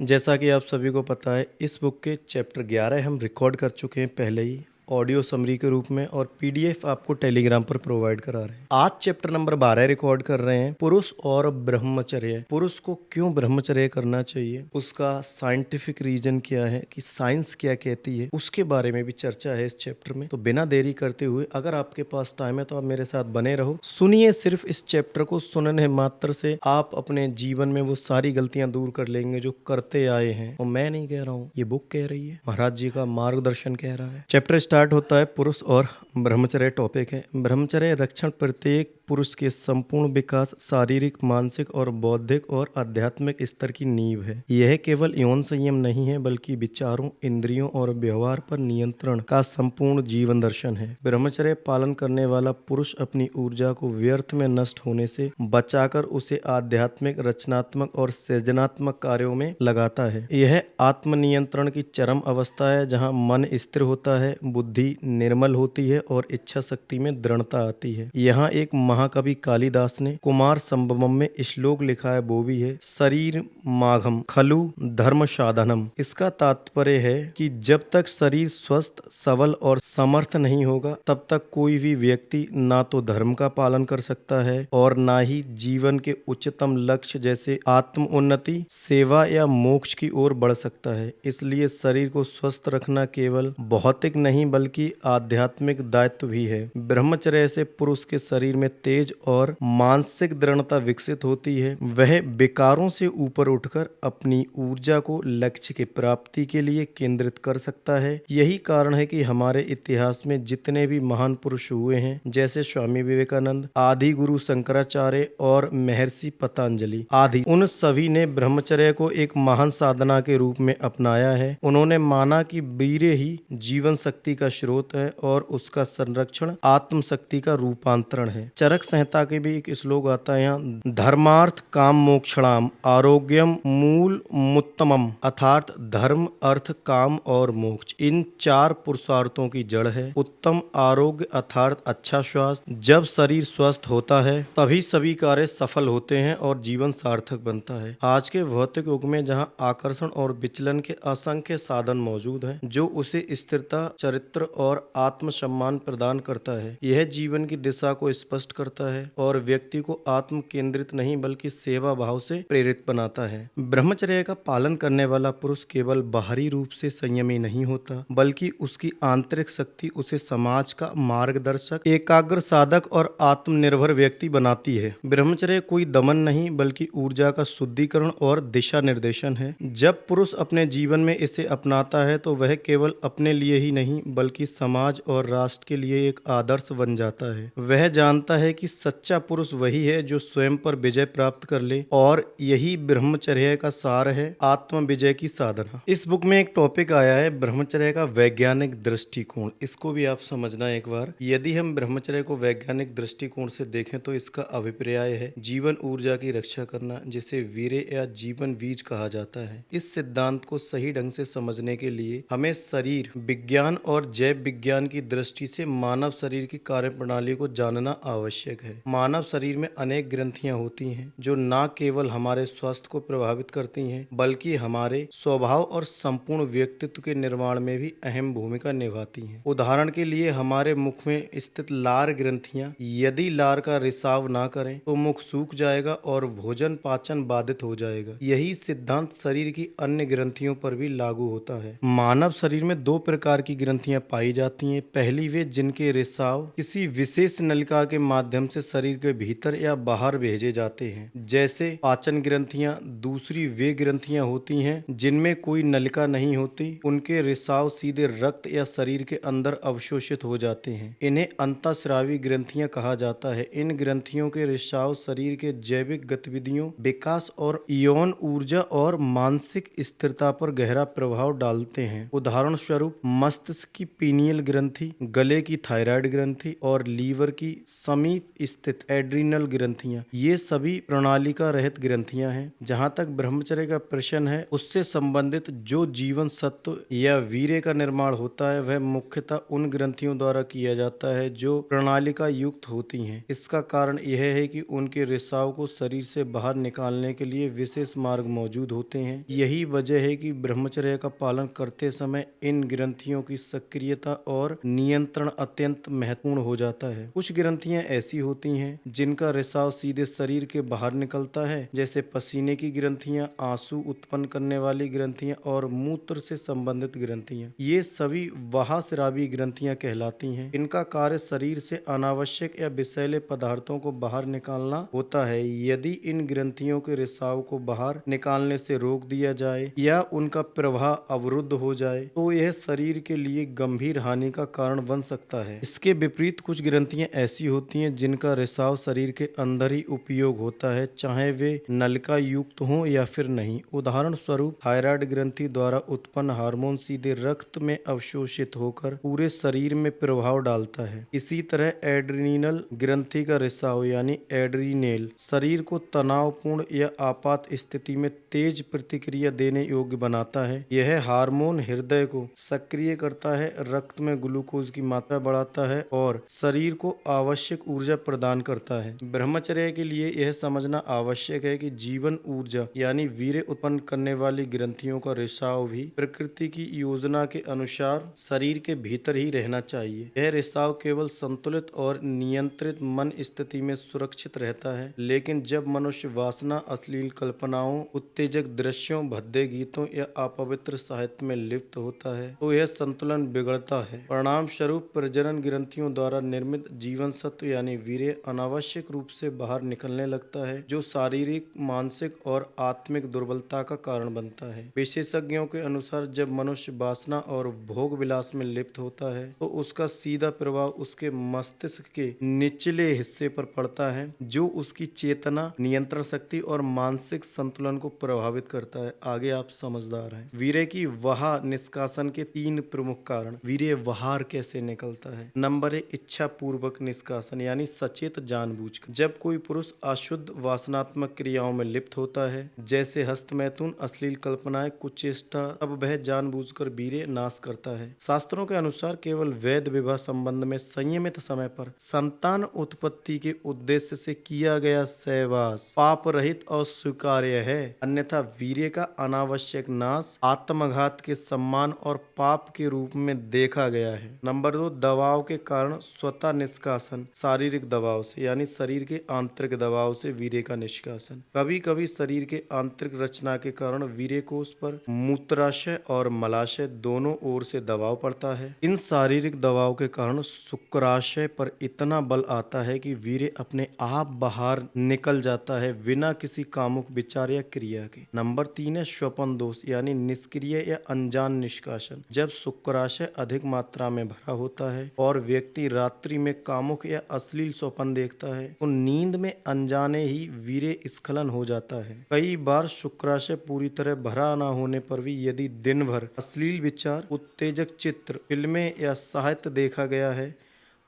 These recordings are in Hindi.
जैसा कि आप सभी को पता है, इस बुक के चैप्टर 11 हम रिकॉर्ड कर चुके हैं पहले ही ऑडियो समरी के रूप में, और पीडीएफ आपको टेलीग्राम पर प्रोवाइड करा रहे हैं। आज चैप्टर नंबर 12 रिकॉर्ड कर रहे हैं, पुरुष और ब्रह्मचर्य। पुरुष को क्यों ब्रह्मचर्य करना चाहिए, उसका साइंटिफिक रीजन क्या है, कि साइंस क्या कहती है, उसके बारे में भी चर्चा है इस चैप्टर में। तो बिना देरी करते हुए, अगर आपके पास टाइम है तो आप मेरे साथ बने रहो, सुनिए। सिर्फ इस चैप्टर को सुनने मात्र से आप अपने जीवन में वो सारी गलतियां दूर कर लेंगे जो करते आए हैं। और मैं नहीं कह रहा हूँ, ये बुक कह रही है, महाराज जी का मार्गदर्शन कह रहा है। चैप्टर स्टार्ट होता है, पुरुष और ब्रह्मचर्य टॉपिक है। ब्रह्मचर्य रक्षण प्रत्येक पुरुष के संपूर्ण विकास, शारीरिक, मानसिक और बौद्धिक और आध्यात्मिक स्तर की नींव है। यह केवल यौन संयम नहीं है, बल्कि विचारों, इंद्रियों और व्यवहार पर नियंत्रण का संपूर्ण जीवन दर्शन है। ब्रह्मचर्य पालन करने वाला पुरुष अपनी ऊर्जा को व्यर्थ में नष्ट होने से बचाकर उसे आध्यात्मिक, रचनात्मक और सृजनात्मक कार्यों में लगाता है। यह आत्मनियंत्रण की चरम अवस्था है, जहाँ मन स्थिर होता है, बुद्धि निर्मल होती है और इच्छा शक्ति में दृढ़ता आती है। यहाँ एक महाकवि कालिदास ने कुमार संभवम में श्लोक लिखा है, वो भी है, शरीर माघम खलु धर्म साधनम। इसका तात्पर्य है कि जब तक शरीर स्वस्थ, सबल और समर्थ नहीं होगा, तब तक कोई भी व्यक्ति ना तो धर्म का पालन कर सकता है और ना ही जीवन के उच्चतम लक्ष्य जैसे आत्म उन्नति, सेवा या मोक्ष की ओर बढ़ सकता है। इसलिए शरीर को स्वस्थ रखना केवल भौतिक नहीं बल्कि आध्यात्मिक दायित्व भी है। ब्रह्मचर्य से पुरुष के शरीर में तेज और मानसिक दृढ़ता विकसित होती है। वह विकारों से ऊपर उठकर अपनी ऊर्जा को लक्ष्य की प्राप्ति के लिए केंद्रित कर सकता है। यही कारण है कि हमारे इतिहास में जितने भी महान पुरुष हुए हैं, जैसे स्वामी विवेकानंद, आदि गुरु शंकराचार्य और महर्षि पतंजलि आदि, उन सभी ने ब्रह्मचर्य को एक महान साधना के रूप में अपनाया है। उन्होंने माना कि वीर्य ही जीवन शक्ति का स्रोत है और उसका संरक्षण आत्म शक्ति का रूपांतरण है। चरक संहिता के भी एक श्लोक आता है यहाँ, धर्मार्थ काम मोक्षणाम आरोग्यम मूल मुत्तमम, अर्थात धर्म, अर्थ, काम और मोक्ष इन चार पुरुषार्थों की जड़ है। उत्तम आरोग्य अर्थात अच्छा स्वास्थ्य। जब शरीर स्वस्थ होता है तभी सभी कार्य सफल होते हैं और जीवन सार्थक बनता है। आज के भौतिक युग में जहाँ आकर्षण और विचलन के असंख्य साधन मौजूद हैं, जो उसे स्थिरता, चरित्र और आत्मसम्मान प्रदान करता है, यह जीवन की दिशा को स्पष्ट करता है और व्यक्ति को आत्म केंद्रित नहीं बल्कि सेवा भाव से प्रेरित बनाता है। ब्रह्मचर्य का पालन करने वाला पुरुष केवल बाहरी रूप से संयमी नहीं होता, बल्कि उसकी आंतरिक शक्ति उसे समाज का मार्गदर्शक, एकाग्र साधक और आत्मनिर्भर व्यक्ति बनाती है। ब्रह्मचर्य कोई दमन नहीं बल्कि ऊर्जा का शुद्धिकरण और दिशा निर्देशन है। जब पुरुष अपने जीवन में इसे अपनाता है तो वह केवल अपने लिए ही नहीं बल्कि समाज और राष्ट्र के लिए एक आदर्श बन जाता है। वह जानता है कि सच्चा पुरुष वही है जो स्वयं पर विजय प्राप्त कर ले, और यही ब्रह्मचर्य का सार है, आत्म विजय की साधना। इस बुक में एक टॉपिक आया है, ब्रह्मचर्य का वैज्ञानिक दृष्टिकोण। इसको भी आप समझना एक बार। यदि हम ब्रह्मचर्य को वैज्ञानिक दृष्टिकोण से देखें तो इसका अभिप्राय है जीवन ऊर्जा की रक्षा करना, जिसे वीर्य या जीवन बीज कहा जाता है। इस सिद्धांत को सही ढंग से समझने के लिए हमें शरीर विज्ञान और जैव विज्ञान की दृष्टि से मानव शरीर की कार्यप्रणाली को जानना आवश्यक है। मानव शरीर में अनेक ग्रंथियां होती हैं जो न केवल हमारे स्वास्थ्य को प्रभावित करती हैं बल्कि हमारे स्वभाव और संपूर्ण व्यक्तित्व के निर्माण में भी अहम भूमिका निभाती हैं। उदाहरण के लिए हमारे मुख में स्थित लार ग्रंथियां यदि लार का रिसाव ना करें तो मुख सूख जाएगा और भोजन पाचन बाधित हो जाएगा। यही सिद्धांत शरीर की अन्य ग्रंथियों पर भी लागू होता है। मानव शरीर में दो प्रकार की ग्रंथियां पाई जाती हैं। पहली वे जिनके रिसाव किसी विशेष नलिका के माध्यम से शरीर के भीतर या बाहर भेजे जाते हैं, जैसे पाचन ग्रंथियां। दूसरी वे ग्रंथियां होती हैं जिनमें कोई नलिका नहीं होती, उनके रिसाव सीधे रक्त या शरीर के अंदर अवशोषित हो जाते हैं। इन्हें अंतःस्रावी ग्रंथियां कहा जाता है। इन ग्रंथियों के रिसाव शरीर के जैविक गतिविधियों, विकास और यौन ऊर्जा और मानसिक स्थिरता पर गहरा प्रभाव डालते हैं। उदाहरण स्वरूप मस्तिष्क की पीनियल ग्रंथि, गले गले की थायराइड ग्रंथि और लीवर की समीप स्थित एड्रीनल ग्रंथियां, ये सभी प्रणालिका रहित ग्रंथियां हैं। जहां तक ब्रह्मचर्य का प्रश्न है, उससे संबंधित जो जीवन सत्व या वीर्य का निर्माण होता है वह मुख्यतः उन ग्रंथियों द्वारा किया जाता है जो प्रणालिका युक्त होती हैं। इसका कारण यह है कि उनके रिसाव को शरीर से बाहर निकालने के लिए विशेष मार्ग मौजूद होते हैं। यही वजह है कि ब्रह्मचर्य का पालन करते समय इन ग्रंथियों की सक्रियता और नियंत्रण अत्यंत महत्वपूर्ण हो जाता है। कुछ ग्रंथियां ऐसी होती हैं जिनका रिसाव सीधे शरीर के बाहर निकलता है, जैसे पसीने की ग्रंथियां, आंसू उत्पन्न करने वाली ग्रंथियां और मूत्र से संबंधित ग्रंथियां। ये सभी वहास्रावी ग्रंथियां कहलाती हैं। इनका कार्य शरीर से अनावश्यक या विषैले पदार्थों को बाहर निकालना होता है। यदि इन ग्रंथियों के रिसाव को बाहर निकालने से रोक दिया जाए या उनका प्रवाह अवरुद्ध हो जाए तो यह शरीर के लिए गंभीर हानि का कारण बन सकता है। इसके विपरीत कुछ ग्रंथियां ऐसी होती हैं जिनका रिसाव शरीर के अंदर ही उपयोग होता है, चाहे वे नलिका युक्त हों या फिर नहीं। उदाहरण स्वरूप थायराइड ग्रंथि द्वारा उत्पन्न हार्मोन सीधे रक्त में अवशोषित होकर पूरे शरीर में प्रभाव डालता है। इसी तरह एड्रीनल ग्रंथि का रिसाव यानी एड्रीनेल शरीर को तनावपूर्ण या आपात स्थिति में तेज प्रतिक्रिया देने योग्य बनाता है। यह हार्मोन हृदय को सक्रिय करता है, रक्त में ग्लूकोज की मात्रा बढ़ाता है और शरीर को आवश्यक ऊर्जा प्रदान करता है। ब्रह्मचर्य के लिए यह समझना आवश्यक है कि जीवन ऊर्जा यानी वीर्य उत्पन्न करने वाली ग्रंथियों का रिसाव भी प्रकृति की योजना के अनुसार शरीर के भीतर ही रहना चाहिए। यह रिसाव केवल संतुलित और नियंत्रित मन स्थिति में सुरक्षित रहता है, लेकिन जब मनुष्य वासना, अश्लील कल्पनाओं, उत्तेजक दृश्यों, भद्दे गीतों या अपवित्र साहित्य में लिप्त होता है तो यह संतुलन बिगड़ता है। परिणाम स्वरूप प्रजनन ग्रंथियों द्वारा निर्मित जीवन सत्व यानी वीर्य अनावश्यक रूप से बाहर निकलने लगता है, जो शारीरिक, मानसिक और आत्मिक दुर्बलता का कारण बनता है। विशेषज्ञों के अनुसार जब मनुष्य वासना और भोग विलास में लिप्त होता है तो उसका सीधा प्रभाव उसके मस्तिष्क के निचले हिस्से पर पड़ता है, जो उसकी चेतना, नियंत्रण शक्ति और मानसिक संतुलन को प्रभावित करता है। आगे आप समझदार हैं। वीर्य की वहा निष्कासन के 3 प्रमुख कारण। वीर्य वहार कैसे निकलता है? नंबर 1, इच्छा पूर्वक निष्कासन यानी सचेत जानबूझकर। जब कोई पुरुष अशुद्ध वासनात्मक क्रियाओं में लिप्त होता है, जैसे हस्तमैथुन, अश्लील कल्पनाएं, कुचेष्टा, तब वह जानबूझकर वीर्य नाश करता है। शास्त्रों के अनुसार केवल वैध विवाह संबंध में संयमित समय पर संतान उत्पत्ति के उद्देश्य से किया गया सहवास पाप रहित और स्वीकार्य है, अन्यथा वीर्य का अनावश्यक नाश आत्मघात के सम्मान और पाप के रूप में देखा गया है। नंबर 2, दबाव के कारण स्वतः निष्कासन। शारीरिक दबाव से यानी शरीर के आंतरिक दबाव से वीर्य का निष्कासन। कभी कभी शरीर के आंतरिक रचना के कारण वीर्य कोष पर मूत्राशय और मलाशय दोनों ओर से दबाव पड़ता है। इन शारीरिक दबाव के कारण शुक्राशय पर इतना बल आता है कि वीर्य अपने आप बाहर निकल जाता है, बिना किसी कामुक विचार या क्रिया के। नंबर 3 है स्वपन दोष यानी निष्क्रिय या अनजान निष्कासन। जब शुक्राशय अधिक मात्रा में भरा होता है और व्यक्ति रात्रि में कामुक या अश्लील स्वप्न देखता है तो नींद में अनजाने ही वीर्य स्खलन हो जाता है। कई बार शुक्राशय पूरी तरह भरा न होने पर भी यदि दिन भर अश्लील विचार, उत्तेजक चित्र, फिल्में या साहित्य देखा गया है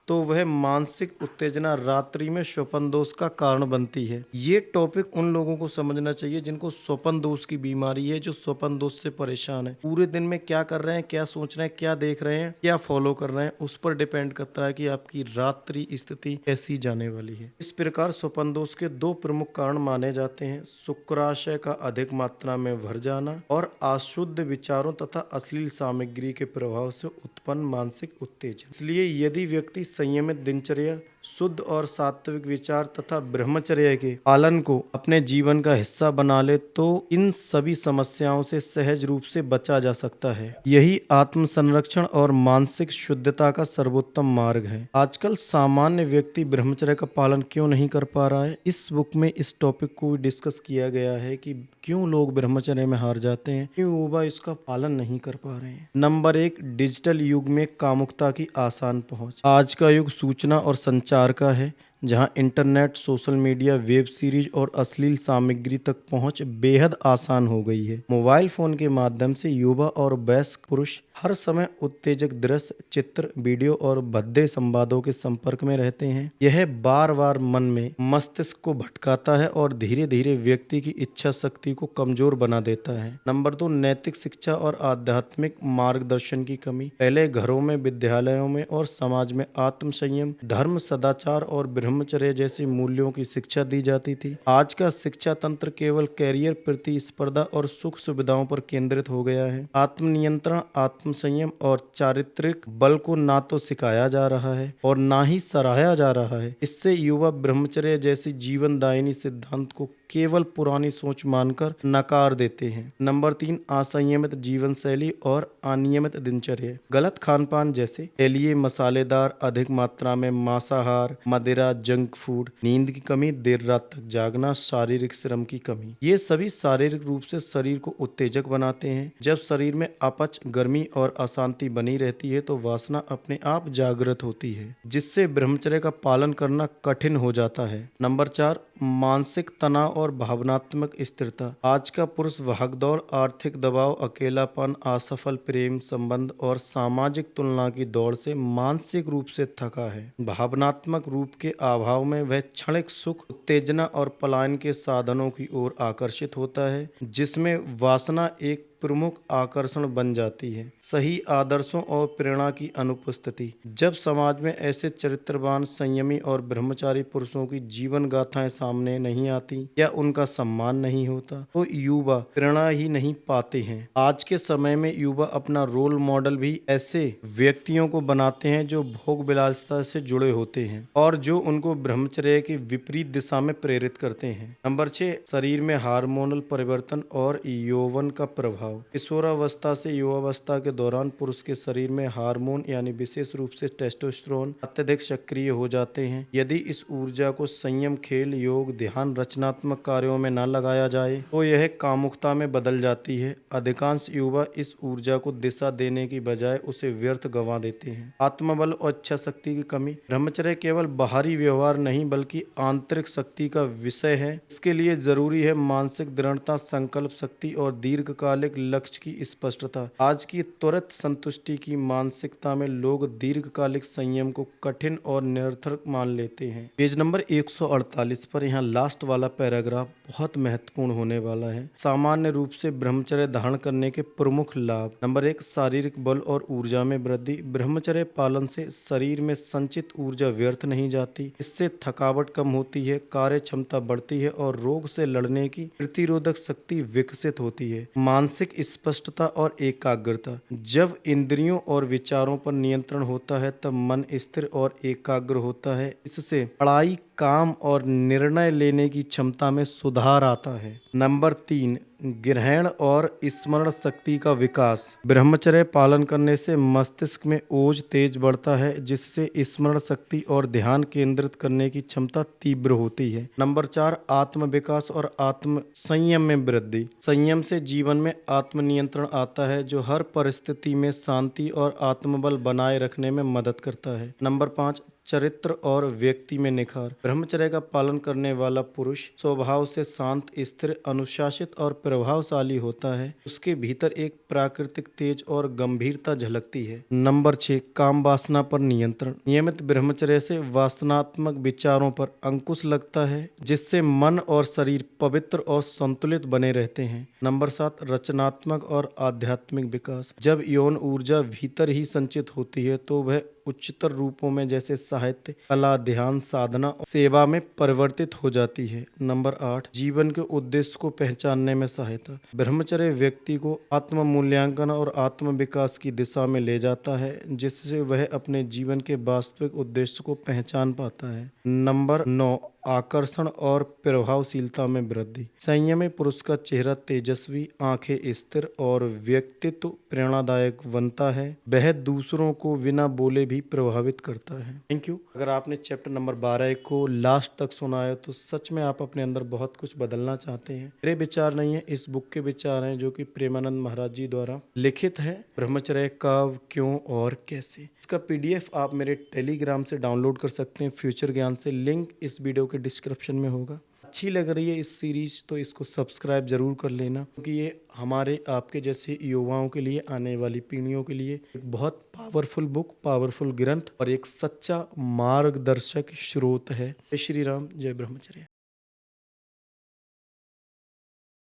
तो वह मानसिक उत्तेजना रात्रि में स्वपन दोष का कारण बनती है। ये टॉपिक उन लोगों को समझना चाहिए जिनको स्वपन दोष की बीमारी है, जो स्वपन दोष से परेशान है। पूरे दिन में क्या कर रहे हैं, क्या सोच रहे हैं, क्या देख रहे हैं, क्या फॉलो कर रहे हैं, उस पर डिपेंड करता है कि आपकी रात्रि स्थिति कैसी जाने वाली है। इस प्रकार स्वपन दोष के 2 प्रमुख कारण माने जाते हैं: शुक्राशय का अधिक मात्रा में भर जाना और अशुद्ध विचारों तथा अश्लील सामग्री के प्रभाव से उत्पन्न मानसिक उत्तेजन। इसलिए यदि व्यक्ति संयमित दिनचर्या, शुद्ध और सात्विक विचार तथा ब्रह्मचर्य के पालन को अपने जीवन का हिस्सा बना ले तो इन सभी समस्याओं से सहज रूप से बचा जा सकता है। यही आत्म संरक्षण और मानसिक शुद्धता का सर्वोत्तम मार्ग है। आजकल सामान्य व्यक्ति ब्रह्मचर्य का पालन क्यों नहीं कर पा रहा है? इस बुक में इस टॉपिक को डिस्कस किया गया है कि क्यों लोग ब्रह्मचर्य में हार जाते हैं, क्यों वो इसका पालन नहीं कर पा रहे हैं। नंबर 1, डिजिटल युग में कामुकता की आसान पहुंच। आज का युग सूचना और संचार का है, जहां internet, social media, web series और अश्लील सामग्री तक पहुंच बेहद आसान हो गई है। मोबाइल फोन के माध्यम से युवा और वयस्क पुरुष हर समय उत्तेजक दृश्य, चित्र, वीडियो और भद्दे संवादों के संपर्क में रहते हैं। यह बार बार मन में मस्तिष्क को भटकाता है और धीरे धीरे व्यक्ति की इच्छा शक्ति को कमजोर बना देता है। नंबर 2, नैतिक शिक्षा और आध्यात्मिक मार्गदर्शन की कमी। पहले घरों में, विद्यालयों में और समाज में आत्म संयम, धर्म, सदाचार और ब्रह्मचर्य जैसे मूल्यों की शिक्षा दी जाती थी। आज का शिक्षा तंत्र केवल कैरियर, प्रतिस्पर्धा और सुख सुविधाओं पर केंद्रित हो गया है। आत्मनियंत्रण, आत्म संयम और चारित्रिक बल को ना तो सिखाया जा रहा है और ना ही सराहा जा रहा है। इससे युवा ब्रह्मचर्य जैसी जीवनदायिनी सिद्धांत को केवल पुरानी सोच मानकर नकार देते हैं। नंबर 3, असंयमित जीवन शैली और अनियमित दिनचर्या। गलत खान पान जैसे तेलीय, मसालेदार, अधिक मात्रा में मांसाहार, मदिरा, जंक फूड, नींद की कमी, देर रात तक जागना, शारीरिक श्रम की कमी, ये सभी शारीरिक रूप से शरीर को उत्तेजक बनाते हैं। जब शरीर में अपच, गर्मी और अशांति बनी रहती है तो वासना अपने आप जागृत होती है, जिससे ब्रह्मचर्य का पालन करना कठिन हो जाता है। नंबर 4, मानसिक तनाव और भावनात्मक स्थिरता। आज का पुरुष भागदौड़, आर्थिक दबाव, अकेलापन, असफल प्रेम संबंध और सामाजिक तुलना की दौड़ से मानसिक रूप से थका है। भावनात्मक रूप के अभाव में वह क्षणिक सुख, उत्तेजना और पलायन के साधनों की ओर आकर्षित होता है, जिसमें वासना एक प्रमुख आकर्षण बन जाती है। सही आदर्शों और प्रेरणा की अनुपस्थिति। जब समाज में ऐसे चरित्रवान, संयमी और ब्रह्मचारी पुरुषों की जीवन गाथाएं सामने नहीं आती या उनका सम्मान नहीं होता तो युवा प्रेरणा ही नहीं पाते हैं। आज के समय में युवा अपना रोल मॉडल भी ऐसे व्यक्तियों को बनाते हैं जो भोग विलासिता से जुड़े होते हैं और जो उनको ब्रह्मचर्य की विपरीत दिशा में प्रेरित करते हैं। नंबर 6, शरीर में हार्मोनल परिवर्तन और यौवन का प्रभाव। किशोरावस्था से युवावस्था के दौरान पुरुष के शरीर में हार्मोन यानी विशेष रूप से टेस्टोस्टेरोन अत्यधिक सक्रिय हो जाते हैं। यदि इस ऊर्जा को संयम, खेल, योग, ध्यान, रचनात्मक कार्यों में न लगाया जाए तो यह कामुकता में बदल जाती है। अधिकांश युवा इस ऊर्जा को दिशा देने की बजाय उसे व्यर्थ गंवा देते हैं। आत्मबल और इच्छा शक्ति की कमी। ब्रह्मचर्य केवल बाहरी व्यवहार नहीं बल्कि आंतरिक शक्ति का विषय है। इसके लिए जरूरी है मानसिक दृढ़ता, संकल्प शक्ति और दीर्घकालिक लक्ष्य की स्पष्टता। आज की त्वरित संतुष्टि की मानसिकता में लोग दीर्घकालिक संयम को कठिन और निरर्थक मान लेते हैं। पेज नंबर 148 पर यहाँ लास्ट वाला पैराग्राफ बहुत महत्वपूर्ण होने वाला है। सामान्य रूप से ब्रह्मचर्य धारण करने के प्रमुख लाभ। नंबर 1, शारीरिक बल और ऊर्जा में वृद्धि। ब्रह्मचर्य पालन से शरीर में संचित ऊर्जा व्यर्थ नहीं जाती। इससे थकावट कम होती है, कार्य क्षमता बढ़ती है और रोग से लड़ने की प्रतिरोधक शक्ति विकसित होती है। मानसिक स्पष्टता और एकाग्रता। जब इंद्रियों और विचारों पर नियंत्रण होता है तब मन स्थिर और एकाग्र होता है। इससे पढ़ाई, काम और निर्णय लेने की क्षमता में सुधार आता है। नंबर 3, ग्रहण और स्मरण शक्ति का विकास। ब्रह्मचर्य पालन करने से मस्तिष्क में ओज तेज बढ़ता है, जिससे स्मरण शक्ति और ध्यान केंद्रित करने की क्षमता तीव्र होती है। नंबर 4, आत्म विकास और आत्म संयम में वृद्धि। संयम से जीवन में आत्मनियंत्रण आता है, जो हर परिस्थिति में शांति और आत्मबल बनाए रखने में मदद करता है। नंबर 5, चरित्र और व्यक्ति में निखार। ब्रह्मचर्य का पालन करने वाला पुरुष स्वभाव से शांत, स्थिर, अनुशासित और प्रभावशाली होता है। उसके भीतर एक प्राकृतिक तेज और गंभीरता झलकती है। नंबर 6, काम वासना पर नियंत्रण। नियमित ब्रह्मचर्य से वासनात्मक विचारों पर अंकुश लगता है, जिससे मन और शरीर पवित्र और संतुलित बने रहते हैं। नंबर 7, रचनात्मक और आध्यात्मिक विकास। जब यौन ऊर्जा भीतर ही संचित होती है तो वह उच्चतर रूपों में जैसे साहित्य, कला, ध्यान, साधना और सेवा में परिवर्तित हो जाती है। नंबर 8, जीवन के उद्देश्य को पहचानने में सहायता। ब्रह्मचर्य व्यक्ति को आत्म मूल्यांकन और आत्म विकास की दिशा में ले जाता है, जिससे वह अपने जीवन के वास्तविक उद्देश्य को पहचान पाता है। नंबर 9, आकर्षण और प्रभावशीलता में वृद्धि। संयमी पुरुष का चेहरा तेजस्वी, आंखें स्थिर और व्यक्तित्व प्रेरणादायक बनता है। वह दूसरों को बिना बोले भी प्रभावित करता है। Thank you. अगर आपने चैप्टर नंबर 12 को लास्ट तक सुना है तो सच में आप अपने अंदर बहुत कुछ बदलना चाहते हैं। मेरे विचार नहीं है, इस बुक के विचार हैं जो कि प्रेमानंद महाराज जी द्वारा लिखित है। ब्रह्मचर्य कब, क्यों और कैसे। इसका पीडीएफ आप मेरे टेलीग्राम से डाउनलोड कर सकते हैं, फ्यूचर ज्ञान से। लिंक इस वीडियो के डिस्क्रिप्शन में होगा। अच्छी लग रही है इस सीरीज तो इसको सब्सक्राइब जरूर कर लेना, क्योंकि ये हमारे आपके जैसे युवाओं के लिए, आने वाली पीढ़ियों के लिए एक बहुत पावरफुल बुक, पावरफुल ग्रंथ और एक सच्चा मार्गदर्शक स्रोत है। जय श्री राम, जय ब्रह्मचर्य।